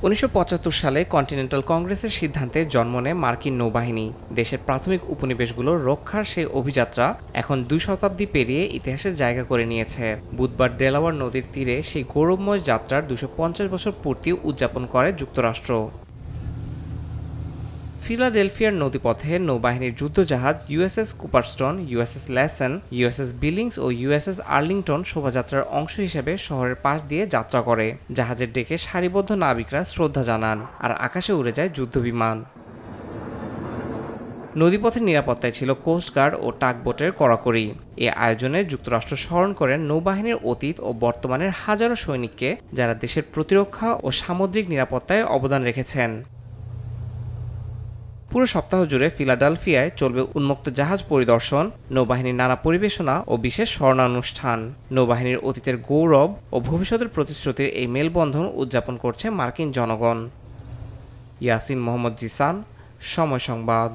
১৯৭৫ সালে কন্টিনেন্টাল কংগ্রেসের সিদ্ধান্তে জন্ম নেয় মার্কিন নৌবাহিনী। দেশের প্রাথমিক উপনিবেশগুলো রক্ষার সেই অভিযাত্রা এখন ২ শতাব্দী পেরিয়ে ইতিহাসে জায়গা করে নিয়েছে। বুধবার ডেলাওয়ার নদীর তীরে সেই গৌরবময় যাত্রার ২৫০ বছর পূর্তি উদযাপন করে যুক্তরাষ্ট্র। ফিলাডেলফিয়ার নদীপথে নৌবাহিনীর যুদ্ধজাহাজ ইউএসএস কুপারস্টন, ইউএসএস ল্যাসন, ইউএসএস বিলিংস ও ইউএসএস আর্লিংটন শোভাযাত্রার অংশ হিসেবে শহরের পাশ দিয়ে যাত্রা করে। জাহাজের ডেকে সারিবদ্ধ নাবিকরা শ্রদ্ধা জানান, আর আকাশে উড়ে যায় যুদ্ধবিমান। নদীপথের নিরাপত্তায় ছিল কোস্টগার্ড ও টাগবোটের কড়াকড়ি। এ আয়োজনে যুক্তরাষ্ট্র স্মরণ করেন নৌবাহিনীর অতীত ও বর্তমানের হাজারো সৈনিককে, যারা দেশের প্রতিরক্ষা ও সামুদ্রিক নিরাপত্তায় অবদান রেখেছেন। পুরো সপ্তাহ জুড়ে ফিলাডেলফিয়ায় চলবে উন্মুক্ত জাহাজ পরিদর্শন, নৌবাহিনীর নানা পরিবেশনা ও বিশেষ স্মরণানুষ্ঠান। নৌবাহিনীর অতীতের গৌরব ও ভবিষ্যতের প্রতিশ্রুতির এই মেলবন্ধন উদযাপন করছে মার্কিন জনগণ। ইয়াসিন মোহাম্মদ জিসান, সময় সংবাদ।